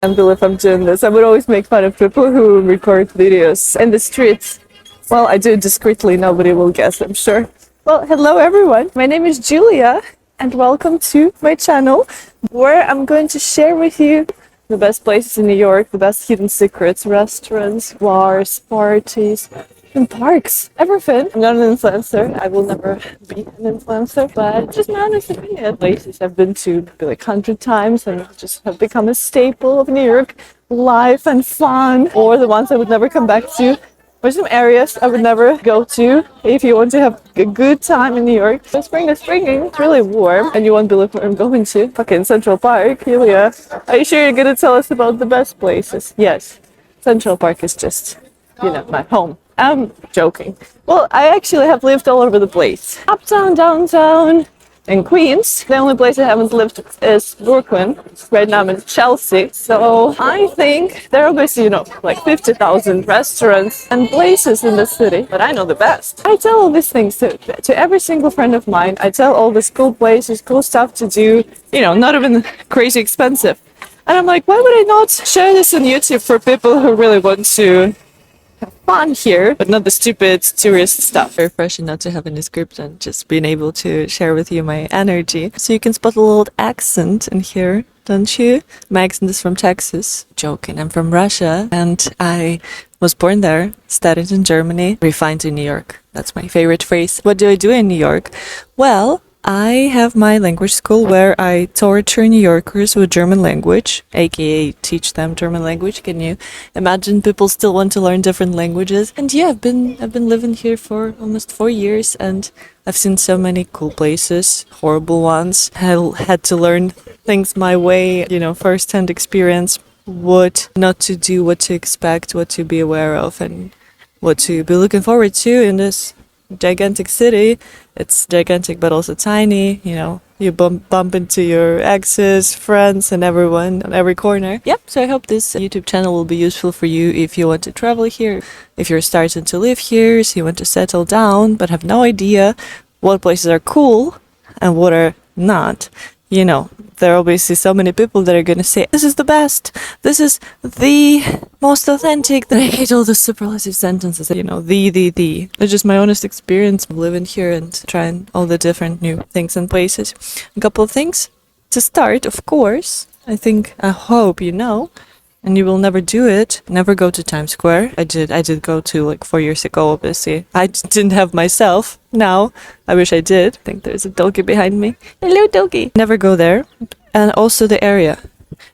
can't believe I'm doing this. I would always make fun of people who record videos in the streets. Well, I do it discreetly, nobody will guess, I'm sure. Well, hello everyone. My name is Julia and welcome to my channel where I'm going to share with you the best places in New York, the best hidden secrets, restaurants, bars, parties, and parks, everything. I'm not an influencer. I will never be an influencer, but just my honest opinion. Places I've been to maybe like 100 times and just have become a staple of New York life and fun, or the ones I would never come back to. Or some areas I would never go to if you want to have a good time in New York. The spring is springing, it's really warm, and you won't believe where I'm going to. Fucking Central Park, Julia. Are you sure you're gonna tell us about the best places? Yes, Central Park is just, my home. I'm joking. Well, I actually have lived all over the place. Uptown, downtown, in Queens. The only place I haven't lived is Brooklyn. Right now I'm in Chelsea. So I think there are obviously, like 50,000 restaurants and places in the city, but I know the best. I tell all these things to every single friend of mine. I tell all these cool places, cool stuff to do, not even crazy expensive. And I'm like, why would I not share this on YouTube for people who really want to have fun here, but not the stupid tourist stuff. Very refreshing not to have any script and just being able to share with you my energy. So you can spot a little accent in here, don't you? My accent is from Texas. Joking, I'm from Russia and I was born there, studied in Germany, refined in New York. That's my favorite phrase. What do I do in New York? Well, I have my language school where I torture New Yorkers with German language, aka teach them German language. Can you imagine people still want to learn different languages? And yeah, I've been living here for almost 4 years and I've seen so many cool places, horrible ones. I had to learn things my way, first-hand experience, what not to do, what to expect, what to be aware of, and what to be looking forward to in this gigantic city. It's gigantic but also tiny, you bump into your exes, friends and everyone on every corner. Yep, so I hope this YouTube channel will be useful for you if you want to travel here, if you're starting to live here, so you want to settle down but have no idea what places are cool and what are not. There are obviously so many people that are going to say, this is the best, this is the most authentic, that I hate all the superlative sentences, the. It's just my honest experience of living here and trying all the different new things and places. A couple of things. To start, of course, I hope and you will never do it, never go to Times Square. I did go to like 4 years ago, obviously. I didn't have myself. Now, I wish I did. I think there's a doggy behind me. Hello, doggy. Never go there. And also the area.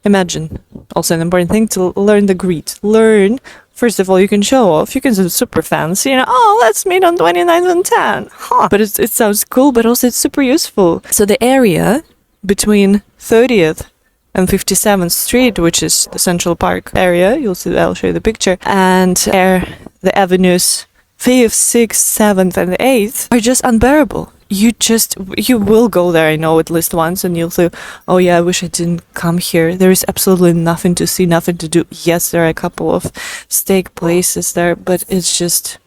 Imagine, also an important thing, to learn the greet. Learn, first of all, you can show off. You can do super fancy, let's meet on 29th and 10. Huh. But it sounds cool, but also it's super useful. So the area between 30th and 57th Street, which is the Central Park area, I'll show you the picture, and the avenues 5th, 6th, 7th, and 8th are just unbearable. You will go there, I know, at least once, and you'll say, oh yeah, I wish I didn't come here. There is absolutely nothing to see, nothing to do. Yes, there are a couple of steak places there, but it's just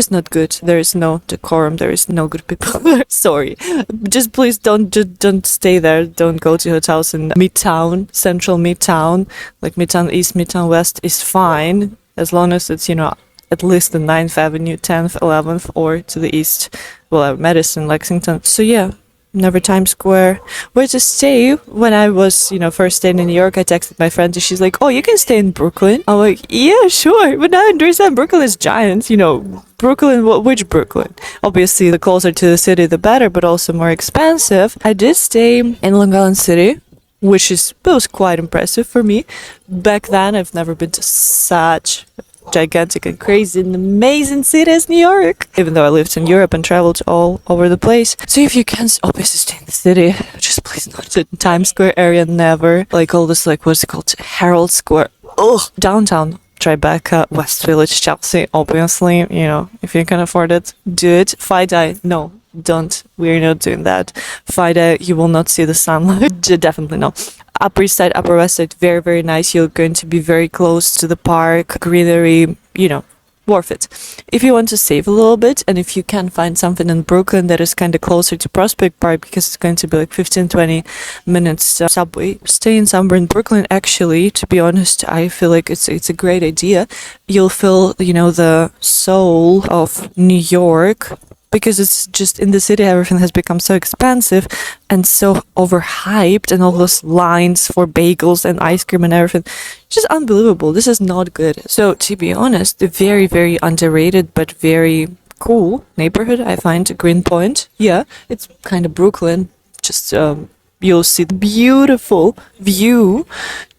not good. There is no decorum. There is no good people there. Sorry. Just please don't stay there. Don't go to hotels in Midtown, Central Midtown. Like Midtown East, Midtown West is fine as long as it's, at least the 9th Avenue, 10th, 11th, or to the east. Well, Madison, Lexington. So yeah, never Times Square. Where to stay? When I was, first staying in New York, I texted my friend and she's like, oh, you can stay in Brooklyn. I'm like, yeah, sure. But now I understand Brooklyn is giant, Brooklyn, which Brooklyn? Obviously, the closer to the city, the better, but also more expensive. I did stay in Long Island City, which was quite impressive for me. Back then, I've never been to such gigantic and crazy and amazing city as New York, even though I lived in Europe and traveled all over the place. So if you can obviously stay in the city, just please not to Times Square area, never. Like all this, what's it called, Herald Square, downtown Tribeca, West Village, Chelsea, obviously, if you can afford it, do it. FiDi, no, don't, we're not doing that. FiDi, you will not see the sunlight. Definitely no. Upper East Side, Upper West Side, very, very nice. You're going to be very close to the park, greenery, worth it. If you want to save a little bit, and if you can find something in Brooklyn that is kind of closer to Prospect Park, because it's going to be like 15-20 minutes subway, staying somewhere in Brooklyn, actually, to be honest, I feel like it's a great idea. You'll feel, you know, the soul of New York, because it's just in the city, everything has become so expensive and so overhyped, and all those lines for bagels and ice cream and everything, just unbelievable. This is not good. So to be honest, a very, very underrated but very cool neighborhood, I find, Greenpoint. Yeah, it's kind of Brooklyn. Just you'll see the beautiful view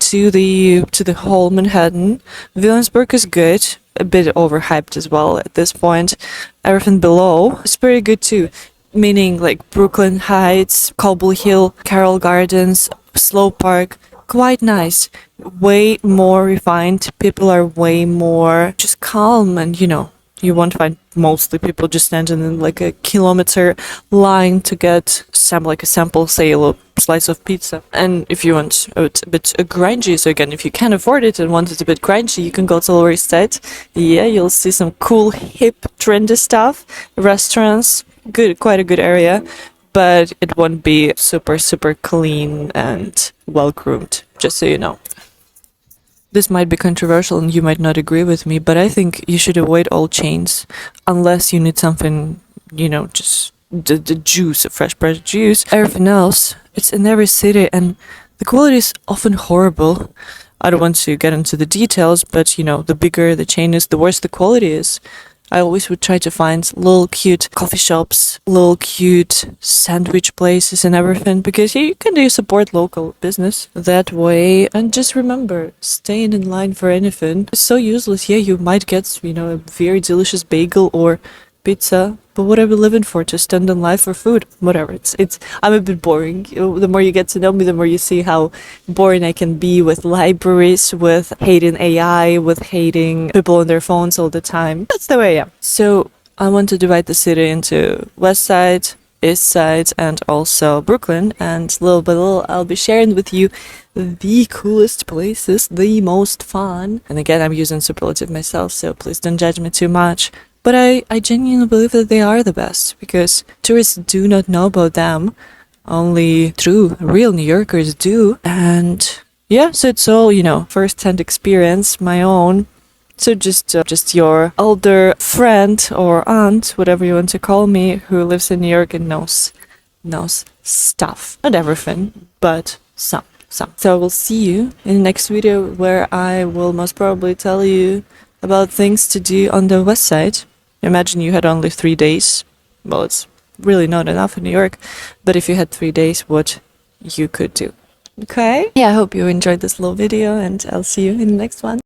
to the whole Manhattan. Williamsburg is good, a bit overhyped as well at this point. Everything below is pretty good too, meaning like Brooklyn Heights, Cobble Hill, Carroll Gardens, Slow Park, quite nice, way more refined. People are way more just calm, and you know, you won't find mostly people just standing in like a kilometer line to get like a sample, say a little slice of pizza. And if you want a bit grungy, so again, if you can afford it and want it a bit grungy, you can go to Lower East Side. Yeah, you'll see some cool, hip, trendy stuff, restaurants, quite a good area, but it won't be super, super clean and well groomed, just so you know. This might be controversial and you might not agree with me, but I think you should avoid all chains unless you need something, you know, just the juice, a fresh pressed juice. Everything else, it's in every city, and the quality is often horrible. I don't want to get into the details, but you know, the bigger the chain is, the worse the quality is. I always would try to find little cute coffee shops, little cute sandwich places and everything, because you can do support local business that way. And just remember, staying in line for anything is so useless. Yeah, you might get, you know, a very delicious bagel or pizza, but what are we living for? To stand in line for food? Whatever. I'm a bit boring. The more you get to know me, the more you see how boring I can be with libraries, with hating AI, with hating people on their phones all the time. That's the way I am. So I want to divide the city into West Side, East Side, and also Brooklyn. And little by little, I'll be sharing with you the coolest places, the most fun. And again, I'm using superlative myself, so please don't judge me too much. But I genuinely believe that they are the best, because tourists do not know about them. Only true, real New Yorkers do. And yeah, so it's all, you know, first-hand experience, my own. So just your older friend or aunt, whatever you want to call me, who lives in New York and knows stuff. Not everything, but some. So I will see you in the next video, where I will most probably tell you about things to do on the West Side. Imagine you had only 3 days. Well, it's really not enough in New York, but if you had 3 days, what you could do. Okay? Yeah, I hope you enjoyed this little video, and I'll see you in the next one.